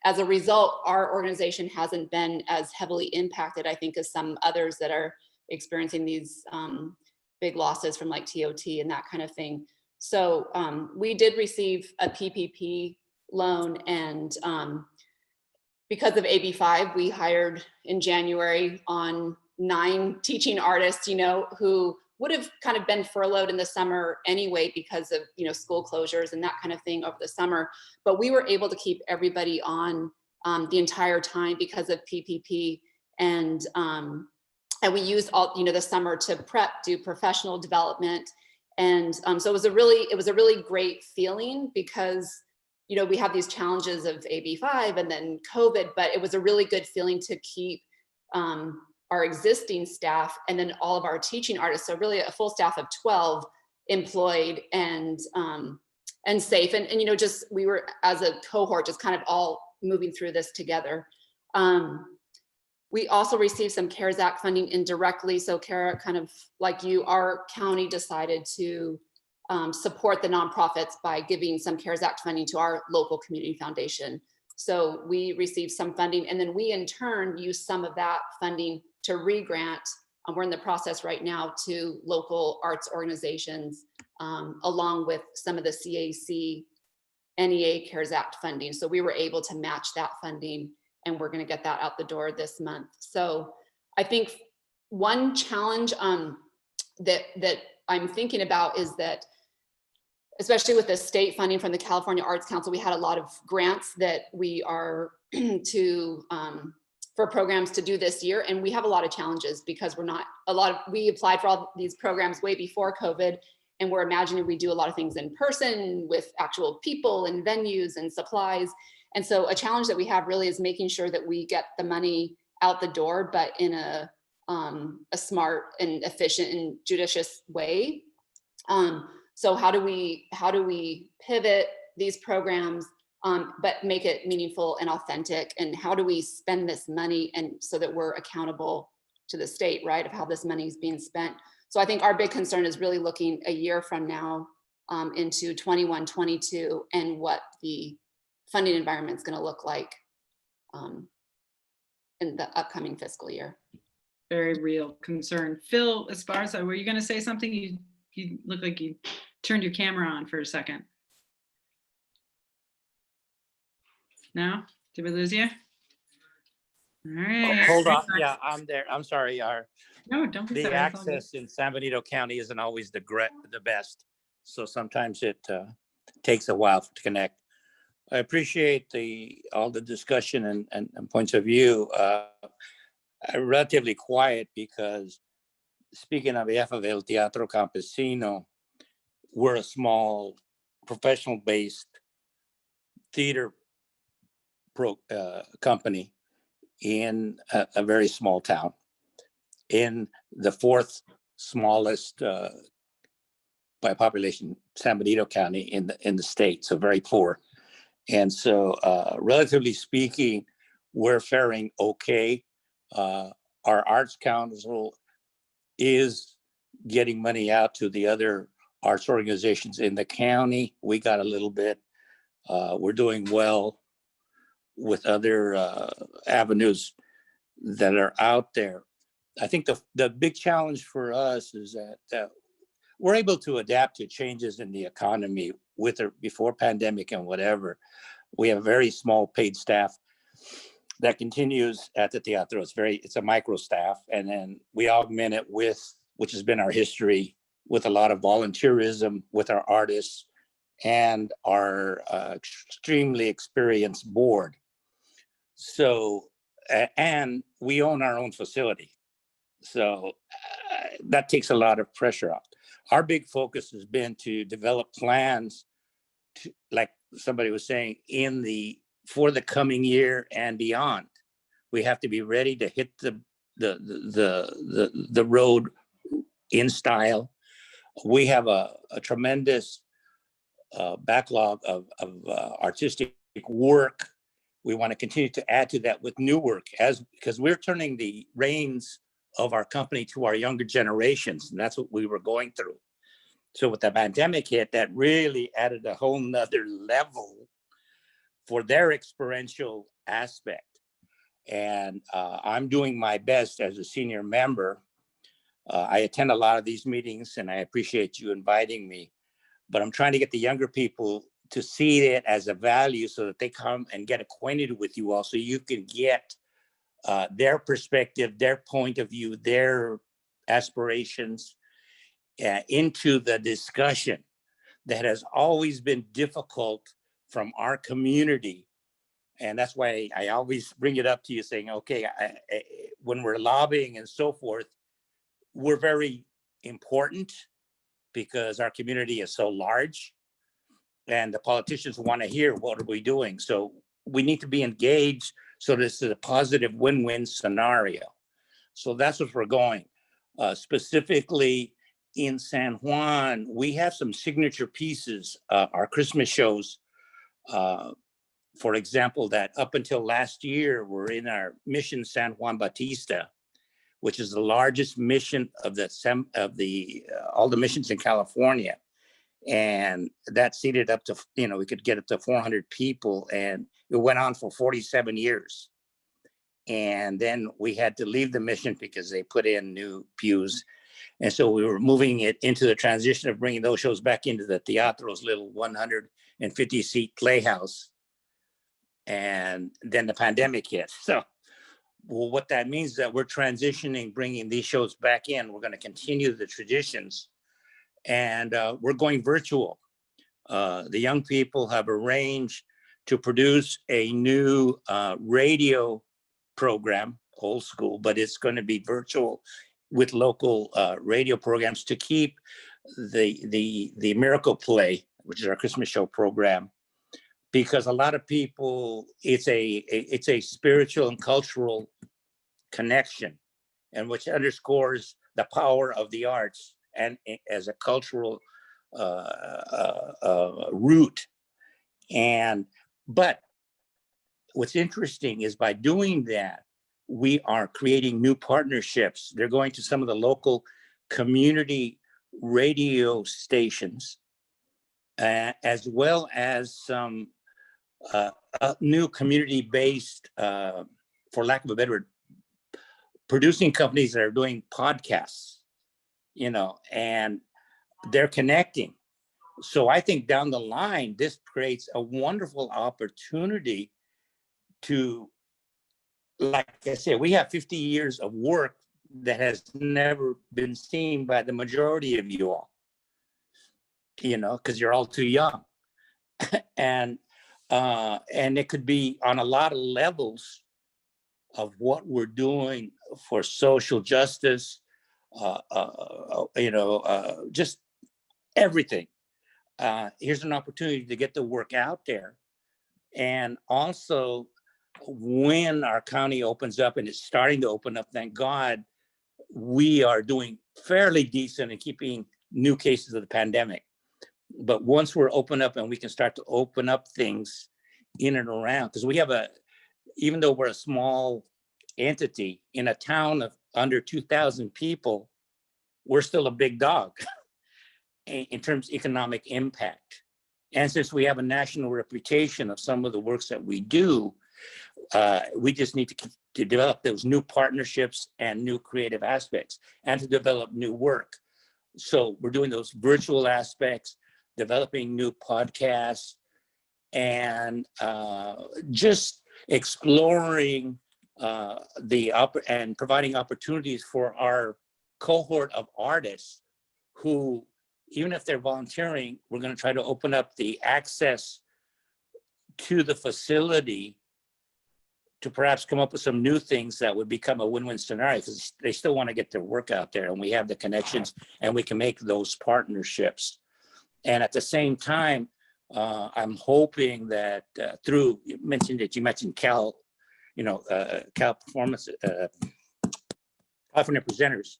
as a result, our organization hasn't been as heavily impacted, I think, as some others that are experiencing these big losses from like TOT and that kind of thing. So we did receive a PPP loan, and because of AB5, we hired in January on 9 teaching artists, who would have kind of been furloughed in the summer anyway because of, school closures and that kind of thing over the summer. But we were able to keep everybody on the entire time because of PPP, and we used all, the summer to do professional development. And so it was a really great feeling, because, we have these challenges of AB5 and then COVID, but it was a really good feeling to keep our existing staff and then all of our teaching artists. So really a full staff of 12 employed and safe. And just, we were as a cohort, just kind of all moving through this together. We also received some CARES Act funding indirectly. So Kara, kind of like you, our county decided to support the nonprofits by giving some CARES Act funding to our local community foundation. So we received some funding, and then we in turn used some of that funding to re-grant. We're in the process right now to local arts organizations, along with some of the CAC NEA CARES Act funding. So we were able to match that funding, and we're going to get that out the door this month. So I think one challenge that I'm thinking about is that, especially with the state funding from the California Arts Council, we had a lot of grants that we are to for programs to do this year, and we have a lot of challenges because we applied for all these programs way before COVID, and we're imagining we do a lot of things in person with actual people and venues and supplies. And so a challenge that we have really is making sure that we get the money out the door, but in a smart and efficient and judicious way. So how do we pivot these programs, but make it meaningful and authentic? And how do we spend this money and so that we're accountable to the state, right, of how this money is being spent? So I think our big concern is really looking a year from now into 21, 22, and what the funding environment is going to look like in the upcoming fiscal year. Very real concern. Phil Esparza, were you going to say something? You look like you turned your camera on for a second. No? Did we lose you? All right. Hold on. Yeah, I'm there. I'm sorry. No, don't be The sorry. It's all good. access in San Benito County isn't always the best. So sometimes it takes a while to connect. I appreciate all the discussion and points of view. I'm relatively quiet because, speaking on behalf of El Teatro Campesino, we're a small professional-based theater company in a very small town, in the fourth smallest by population San Benito County in the state, so very poor. And so relatively speaking, we're faring okay. Our Arts Council is getting money out to the other arts organizations in the county. We got a little bit. We're doing well with other avenues that are out there. I think the big challenge for us is that we're able to adapt to changes in the economy with or before pandemic and whatever. We have a very small paid staff that continues at the teatro. It's a micro staff, and then we augment it with, which has been our history, with a lot of volunteerism with our artists and our extremely experienced board. So, and we own our own facility. So that takes a lot of pressure off. Our big focus has been to develop plans to, like somebody was saying, for the coming year and beyond. We have to be ready to hit the road in style. We have a tremendous backlog of artistic work. We want to continue to add to that with new work because we're turning the reins of our company to our younger generations, and that's what we were going through. So with the pandemic hit, that really added a whole nother level for their experiential aspect. And I'm doing my best as a senior member. I attend a lot of these meetings, and I appreciate you inviting me, but I'm trying to get the younger people to see it as a value so that they come and get acquainted with you all, so you can get their perspective, their point of view, their aspirations into the discussion that has always been difficult from our community. And that's why I always bring it up to you saying, okay, when we're lobbying and so forth, we're very important because our community is so large and the politicians want to hear what are we doing. So we need to be engaged so this is a positive win-win scenario. So that's what we're going. Specifically in San Juan, we have some signature pieces, our Christmas shows for example, that up until last year, we're in our mission San Juan Bautista, which is the largest mission of all the missions in California. And that seated up to, we could get up to 400 people, and it went on for 47 years. And then we had to leave the mission because they put in new pews. And so we were moving it into the transition of bringing those shows back into the Teatro's little 150 seat playhouse. And then the pandemic hit. So well, what that means is that we're transitioning, bringing these shows back in. We're going to continue the traditions, and we're going virtual. The young people have arranged to produce a new radio program, old school, but it's going to be virtual with local radio programs to keep the Miracle Play, which is our Christmas show program, because a lot of people, it's a spiritual and cultural connection, and which underscores the power of the arts and as a cultural root. But what's interesting is by doing that, we are creating new partnerships. They're going to some of the local community radio stations, as well as some new community-based, for lack of a better word, producing companies that are doing podcasts, and they're connecting. So I think down the line, this creates a wonderful opportunity to, like I said, we have 50 years of work that has never been seen by the majority of you all, because you're all too young. And it could be on a lot of levels of what we're doing for social justice, just everything. Here's an opportunity to get the work out there. And also, when our county opens up, and it's starting to open up, thank God, we are doing fairly decent in keeping new cases of the pandemic. But once we're open up and we can start to open up things in and around, because we have even though we're a small entity in a town of under 2,000 people, we're still a big dog in terms of economic impact. And since we have a national reputation of some of the works that we do, we just need to develop those new partnerships and new creative aspects, and to develop new work. So we're doing those virtual aspects, developing new podcasts, and just exploring and providing opportunities for our cohort of artists who, even if they're volunteering, we're going to try to open up the access to the facility to perhaps come up with some new things that would become a win-win scenario, because they still want to get their work out there, and we have the connections and we can make those partnerships. And at the same time, I'm hoping that through, you mentioned Cal Performance, California Presenters.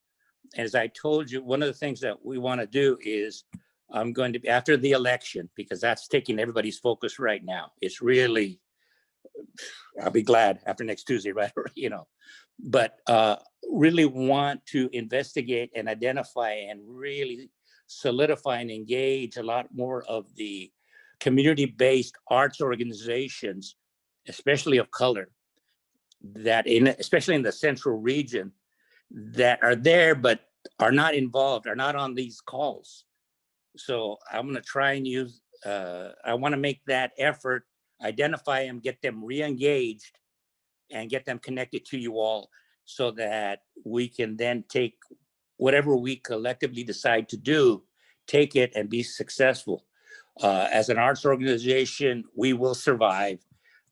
As I told you, one of the things that we want to do is I'm going to be, after the election, because that's taking everybody's focus right now. It's really, I'll be glad after next Tuesday, right? But really want to investigate and identify and really solidify and engage a lot more of the community-based arts organizations, especially of color, especially in the central region, that are there but are not involved, are not on these calls. So I'm going to try and use, I want to make that effort, identify them, get them re-engaged, and get them connected to you all, so that we can then take whatever we collectively decide to do, take it and be successful. As an arts organization, we will survive.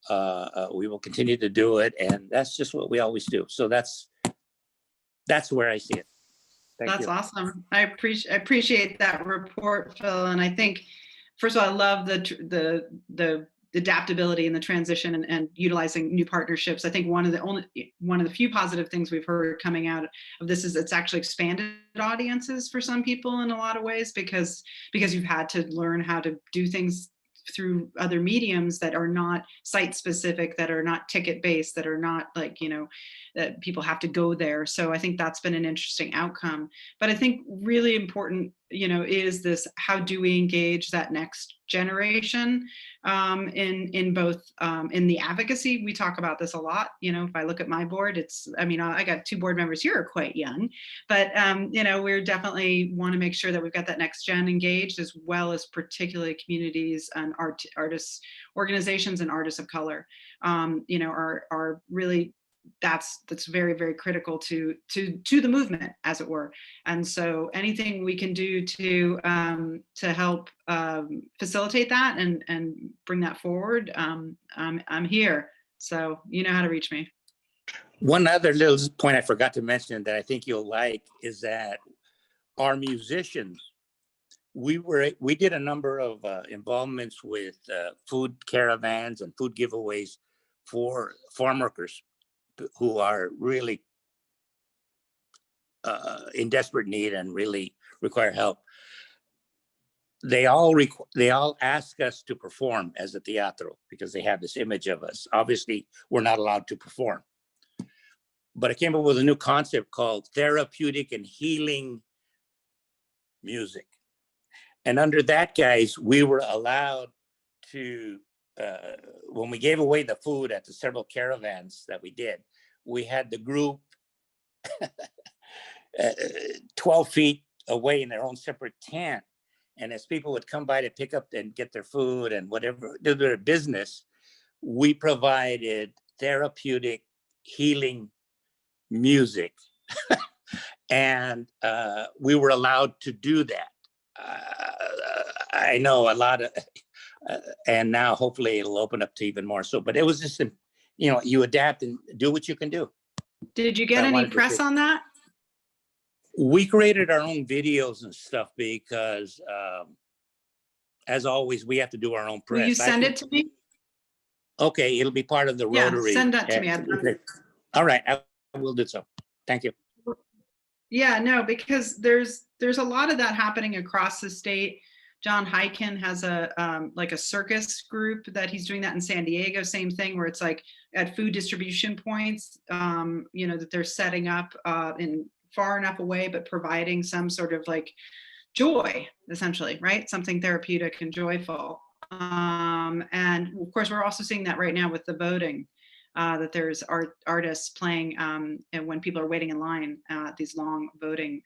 We will continue to do it, and that's just what we always do. So that's where I see it. That's awesome. I appreciate that report, Phil. And I think, first of all, I love the adaptability and the transition and utilizing new partnerships. I think one of the few positive things we've heard coming out of this is it's actually expanded audiences for some people in a lot of ways, because you've had to learn how to do things through other mediums that are not site specific, that are not ticket based, that are not like, that people have to go there. So I think that's been an interesting outcome. But I think really important, is this, how do we engage that next generation in both in the advocacy? We talk about this a lot. If I look at my board, I got 2 board members here who are quite young, but we're definitely want to make sure that we've got that next gen engaged, as well as particularly communities and artists, organizations and artists of color, are really, that's very, very critical to the movement, as it were. And so anything we can do to help facilitate that and bring that forward, I'm here. So you know how to reach me. One other little point I forgot to mention that I think you'll like is that our musicians, we did a number of involvements with food caravans and food giveaways for farm workers who are really in desperate need and really require help. They all ask us to perform as a teatro because they have this image of us. Obviously, we're not allowed to perform. But I came up with a new concept called therapeutic and healing music. And under that, guys, we were allowed to, when we gave away the food at the several caravans that we did, we had the group 12 feet away in their own separate tent. And as people would come by to pick up and get their food and whatever, do their business, we provided therapeutic healing music. And we were allowed to do that. I know a lot of, and now hopefully it'll open up to even more. So, but it was just, you adapt and do what you can do. Did you get any press on that? We created our own videos and stuff because, as always, we have to do our own press. Will you send it to me? Okay, it'll be part of the Rotary. Yeah, send that to me. All right, I will do so. Thank you. Yeah, no, because there's a lot of that happening across the state. John Hyken has a circus group that he's doing that in San Diego. Same thing, where it's like at food distribution points, that they're setting up in far enough away, but providing some sort of like joy, essentially, right? Something therapeutic and joyful. And of course, we're also seeing that right now with the voting, that there's artists playing and when people are waiting in line at these long voting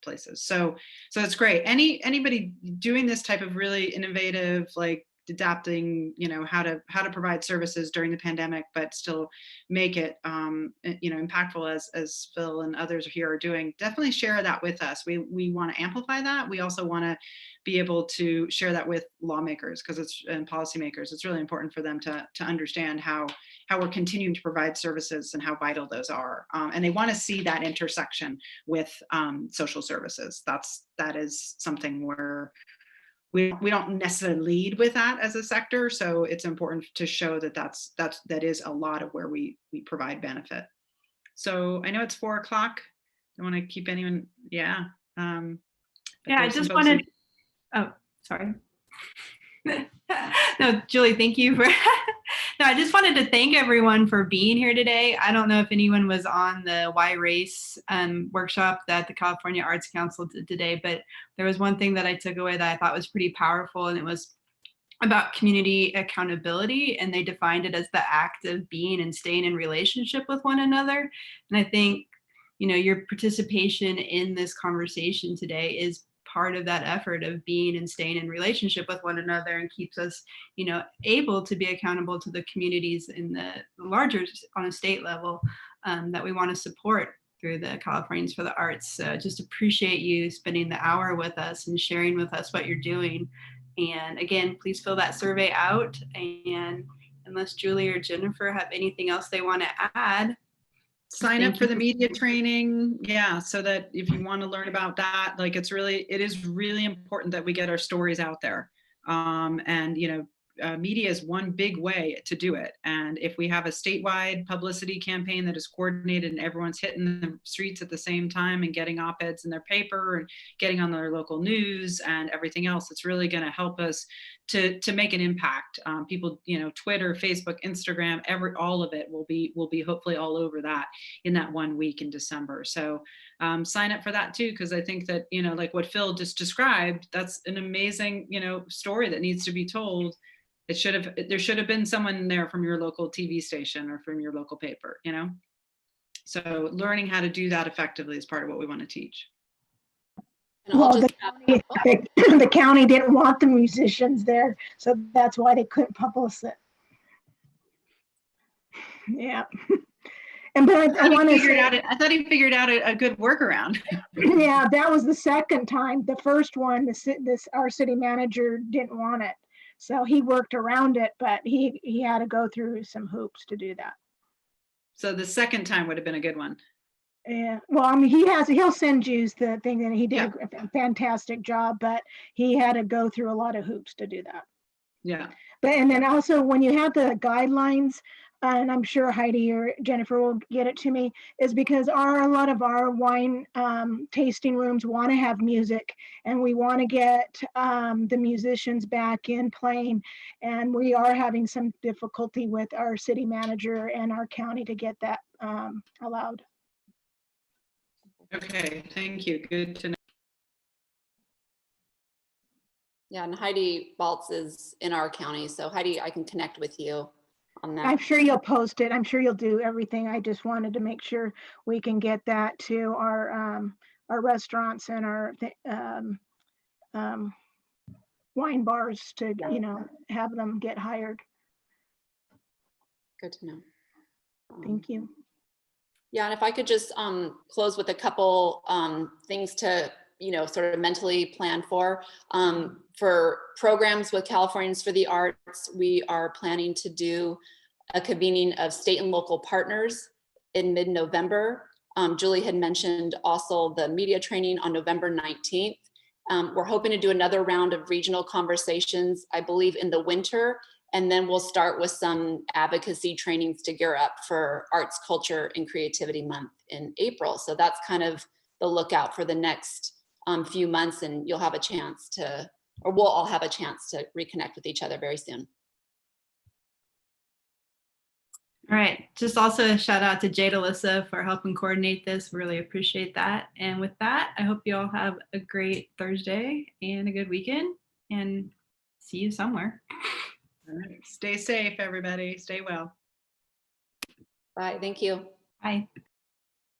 places. So it's great. Anybody doing this type of really innovative, like adapting, how to provide services during the pandemic, but still make it, impactful as Phil and others here are doing, definitely share that with us. We want to amplify that. We also want to be able to share that with lawmakers and policymakers. It's really important for them to understand how we're continuing to provide services and how vital those are. And they want to see that intersection with social services. That is something where we don't necessarily lead with that as a sector. So it's important to show that is a lot of where we provide benefit. So I know it's 4 o'clock. I want to keep anyone, yeah. I just wanted, oh, sorry. No, Julie, thank you for, no, I just wanted to thank everyone for being here today. I don't know if anyone was on the Why Race workshop that the California Arts Council did today, but there was one thing that I took away that I thought was pretty powerful, and it was about community accountability, and they defined it as the act of being and staying in relationship with one another. And I think, your participation in this conversation today is part of that effort of being and staying in relationship with one another, and keeps us, able to be accountable to the communities in the larger, on a state level, that we want to support through the Californians for the Arts. So just appreciate you spending the hour with us and sharing with us what you're doing. And again, please fill that survey out. And unless Julie or Jennifer have anything else they want to add, sign up for the media training. Yeah. So that if you want to learn about that, like it is really important that we get our stories out there. And, media is one big way to do it. And if we have a statewide publicity campaign that is coordinated and everyone's hitting the streets at the same time and getting op-eds in their paper and getting on their local news and everything else, it's really going to help us to make an impact. People, Twitter, Facebook, Instagram, all of it will be hopefully all over that in that 1 week in December. So sign up for that too, because I think that, like what Phil just described, that's an amazing, story that needs to be told. There should have been someone there from your local TV station or from your local paper, So learning how to do that effectively is part of what we want to teach. And I'll Well, just the county didn't want the musicians there, so that's why they couldn't publish it. Yeah. But I want to say, I thought he figured out a good workaround. yeah, that was the second time. The first one, our city manager didn't want it, so he worked around it, but he had to go through some hoops to do that. So the second time would have been a good one. Yeah, well, I mean, he'll send you the thing, and he did a fantastic job, but he had to go through a lot of hoops to do that. Yeah. And then also when you have the guidelines, and I'm sure Heidi or Jennifer will get it to me, is because a lot of our wine tasting rooms want to have music, and we want to get the musicians back in playing, and we are having some difficulty with our city manager and our county to get that allowed. Okay, thank you. Good to know. Yeah, and Heidi Baltz is in our county. So Heidi, I can connect with you on that. I'm sure you'll post it. I'm sure you'll do everything. I just wanted to make sure we can get that to our restaurants and our wine bars to, have them get hired. Good to know. Thank you. Yeah, and if I could just close with a couple things to, sort of mentally plan for. For programs with Californians for the Arts, we are planning to do a convening of state and local partners in mid-November. Julie had mentioned also the media training on November 19th. We're hoping to do another round of regional conversations, I believe, in the winter. And then we'll start with some advocacy trainings to gear up for Arts, Culture, and Creativity Month in April. So that's kind of the lookout for the next few months, and you'll have a chance to, or we'll all have a chance to reconnect with each other very soon. All right, just also a shout out to Jade Alyssa for helping coordinate this. Really appreciate that. And with that, I hope you all have a great Thursday and a good weekend, and see you somewhere. All right. Stay safe, everybody. Stay well. Bye, thank you. Bye.